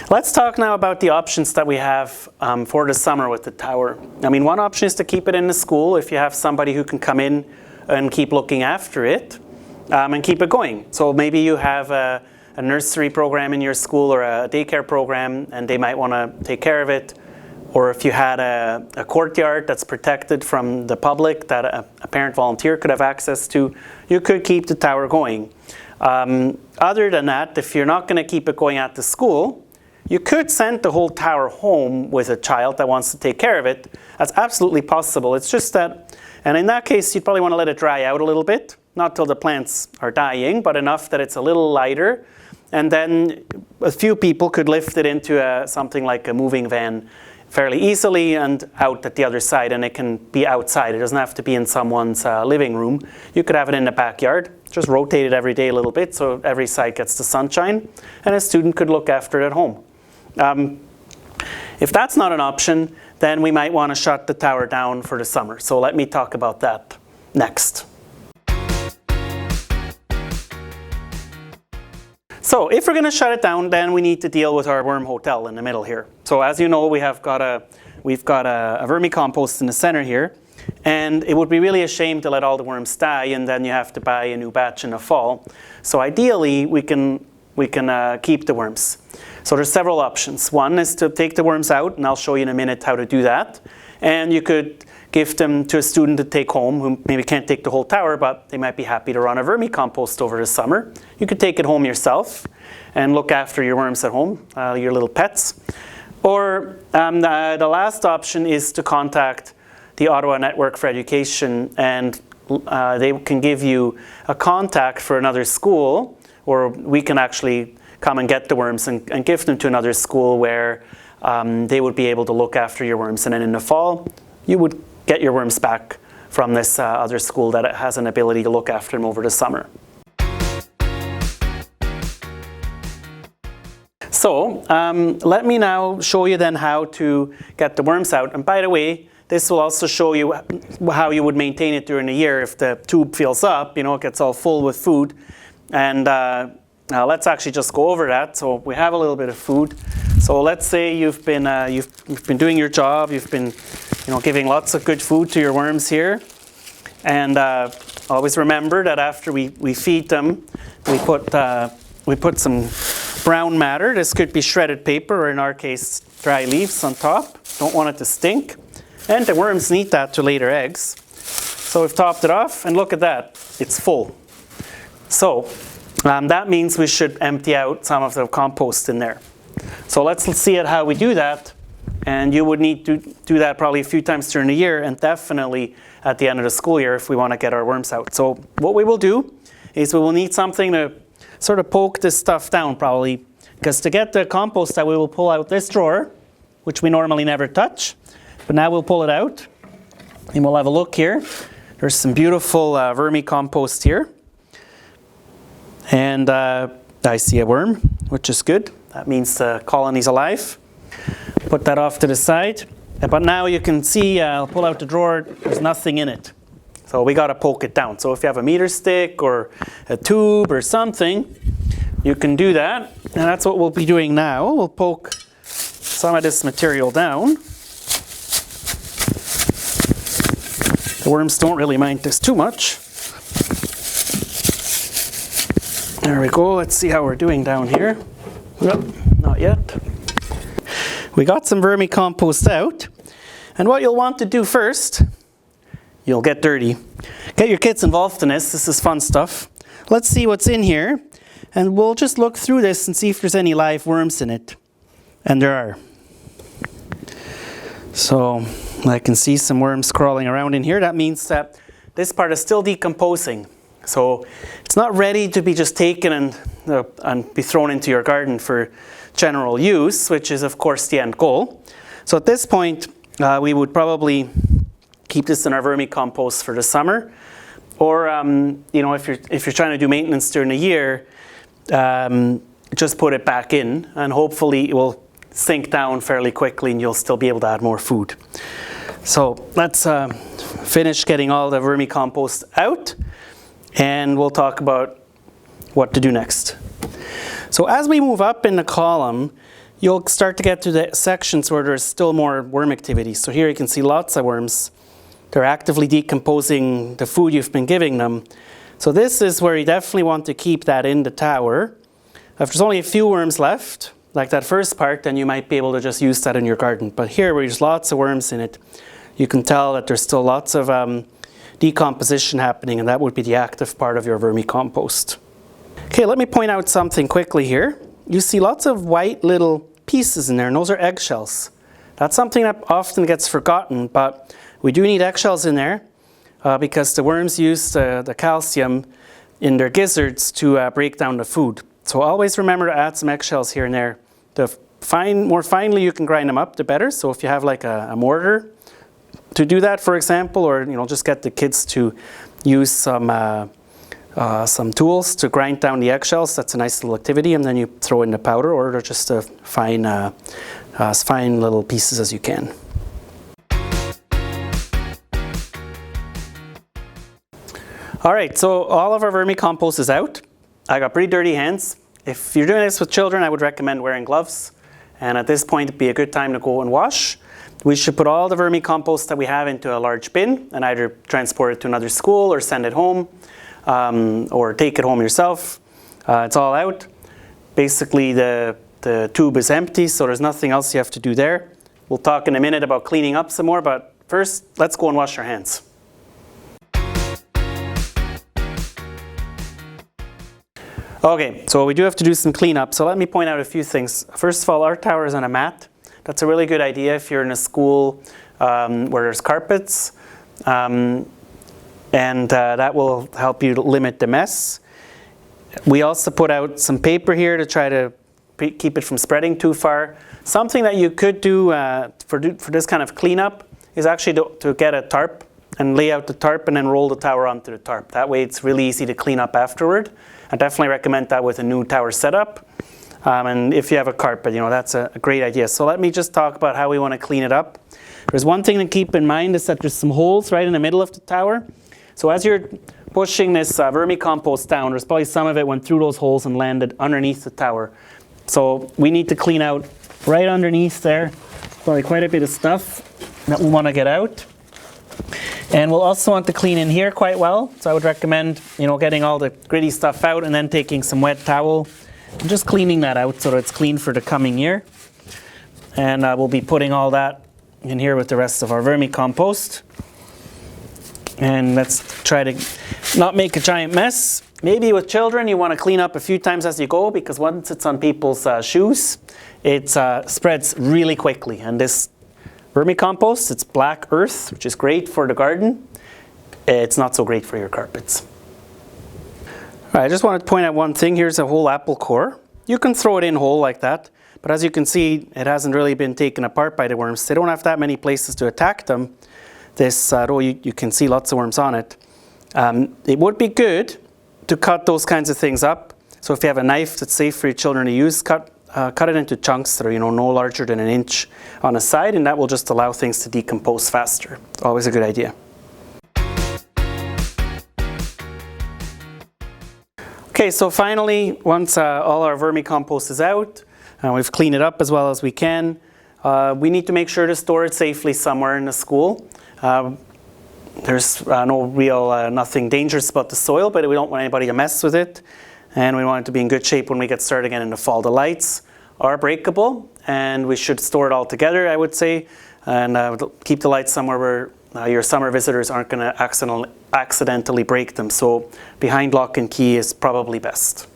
Let's talk now about the options that we have for the summer with the tower. I mean, one option is to keep it in the school if you have somebody who can come in and keep looking after it and keep it going. So maybe you have a nursery program in your school or a daycare program and they might want to take care of it. Or if you had a courtyard that's protected from the public that a parent volunteer could have access to, you could keep the tower going. Other than that, if you're not going to keep it going at the school, you could send the whole tower home with a child that wants to take care of it. That's absolutely possible. It's just that, and in that case, you'd probably want to let it dry out a little bit, not till the plants are dying, but enough that it's a little lighter. And then a few people could lift it into something like a moving van fairly easily and out at the other side, and it can be outside. It doesn't have to be in someone's living room. You could have it in the backyard. Just rotate it every day a little bit so every side gets the sunshine, and a student could look after it at home. If that's not an option, then we might want to shut the tower down for the summer. So let me talk about that next. So if we're going to shut it down, then we need to deal with our worm hotel in the middle here. So as you know, we've got a vermicompost in the center here, and it would be really a shame to let all the worms die and then you have to buy a new batch in the fall. So ideally, we can keep the worms. So there's several options. One is to take the worms out, and I'll show you in a minute how to do that. And you could give them to a student to take home who maybe can't take the whole tower, but they might be happy to run a vermicompost over the summer. You could take it home yourself and look after your worms at home, your little pets. Or the last option is to contact the Ottawa Network for Education, and they can give you a contact for another school, or we can actually come and get the worms and give them to another school where they would be able to look after your worms. And then in the fall, you would get your worms back from this other school that has an ability to look after them over the summer. So let me now show you then how to get the worms out. And by the way, this will also show you how you would maintain it during the year if the tube fills up, it gets all full with food. And let's actually just go over that. So we have a little bit of food. So let's say you've been doing your job. You've been, giving lots of good food to your worms here. And always remember that after we feed them, we put some brown matter. This could be shredded paper, or in our case, dry leaves on top. Don't want it to stink. And the worms need that to lay their eggs. So we've topped it off, and look at that. It's full. So that means we should empty out some of the compost in there. So let's see how we do that. And you would need to do that probably a few times during the year, and definitely at the end of the school year if we want to get our worms out. So what we will do is we will need something to sort of poke this stuff down probably, because to get the compost out, we will pull out this drawer, which we normally never touch. But now we'll pull it out, and we'll have a look here. There's some beautiful vermicompost here. And I see a worm, which is good. That means the colony's alive. Put that off to the side. But now you can see, I'll pull out the drawer, there's nothing in it. So we got to poke it down. So if you have a meter stick or a tube or something, you can do that. And that's what we'll be doing now. We'll poke some of this material down. The worms don't really mind this too much. There we go. Let's see how we're doing down here. Nope, not yet. We got some vermicompost out. And what you'll want to do first, you'll get dirty. Get your kids involved in this. This is fun stuff. Let's see what's in here. And we'll just look through this and see if there's any live worms in it. And there are. So I can see some worms crawling around in here. That means that this part is still decomposing. So it's not ready to be just taken and be thrown into your garden for general use, which is of course the end goal. So at this point, we would probably keep this in our vermicompost for the summer. Or if you're trying to do maintenance during the year, just put it back in, and hopefully it will sink down fairly quickly and you'll still be able to add more food. So let's finish getting all the vermicompost out, and we'll talk about what to do next. So as we move up in the column, you'll start to get to the sections where there's still more worm activity. So here you can see lots of worms. They're actively decomposing the food you've been giving them. So this is where you definitely want to keep that in the tower. If there's only a few worms left, like that first part, then you might be able to just use that in your garden. But here where there's lots of worms in it, you can tell that there's still lots of decomposition happening, and that would be the active part of your vermicompost. Okay, let me point out something quickly here. You see lots of white little pieces in there, and those are eggshells. That's something that often gets forgotten, but we do need eggshells in there because the worms use the calcium in their gizzards to break down the food. So always remember to add some eggshells here and there. The more finely you can grind them up, the better. So if you have like a mortar to do that, for example, or just get the kids to use some tools to grind down the eggshells. That's a nice little activity, and then you throw in the powder, or they're just fine little pieces as you can. All right, so all of our vermicompost is out. I got pretty dirty hands. If you're doing this with children, I would recommend wearing gloves. And at this point, it'd be a good time to go and wash. We should put all the vermicompost that we have into a large bin and either transport it to another school or send it home, or take it home yourself. It's all out. Basically, the tube is empty, so there's nothing else you have to do there. We'll talk in a minute about cleaning up some more, but first, let's go and wash our hands. Okay, so we do have to do some cleanup, so let me point out a few things. First of all, our tower is on a mat. That's a really good idea if you're in a school where there's carpets, and that will help you limit the mess. We also put out some paper here to try to keep it from spreading too far. Something that you could do for this kind of cleanup is actually to get a tarp and lay out the tarp and then roll the tower onto the tarp. That way it's really easy to clean up afterward. I definitely recommend that with a new tower setup. And if you have a carpet, that's a great idea. So let me just talk about how we want to clean it up. There's one thing to keep in mind is that there's some holes right in the middle of the tower. So as you're pushing this vermicompost down, there's probably some of it went through those holes and landed underneath the tower. So we need to clean out right underneath there. Probably quite a bit of stuff that we want to get out. And we'll also want to clean in here quite well. So I would recommend, getting all the gritty stuff out and then taking some wet towel and just cleaning that out so that it's clean for the coming year. And we'll be putting all that in here with the rest of our vermicompost. And let's try to not make a giant mess. Maybe with children you want to clean up a few times as you go, because once it's on people's shoes, it spreads really quickly. And this vermicompost, it's black earth, which is great for the garden. It's not so great for your carpets. All right, I just wanted to point out one thing. Here's a whole apple core. You can throw it in whole like that, but as you can see, it hasn't really been taken apart by the worms. They don't have that many places to attack them. This, though you can see lots of worms on it. It would be good to cut those kinds of things up. So if you have a knife that's safe for your children to use, cut it into chunks that are no larger than an inch on a side, and that will just allow things to decompose faster. Always a good idea. Okay, so finally, once all our vermicompost is out, and we've cleaned it up as well as we can, we need to make sure to store it safely somewhere in the school. There's nothing dangerous about the soil, but we don't want anybody to mess with it. And we want it to be in good shape when we get started again in the fall. The lights are breakable, and we should store it all together, I would say. And keep the lights somewhere where your summer visitors aren't going to accidentally break them. So behind lock and key is probably best.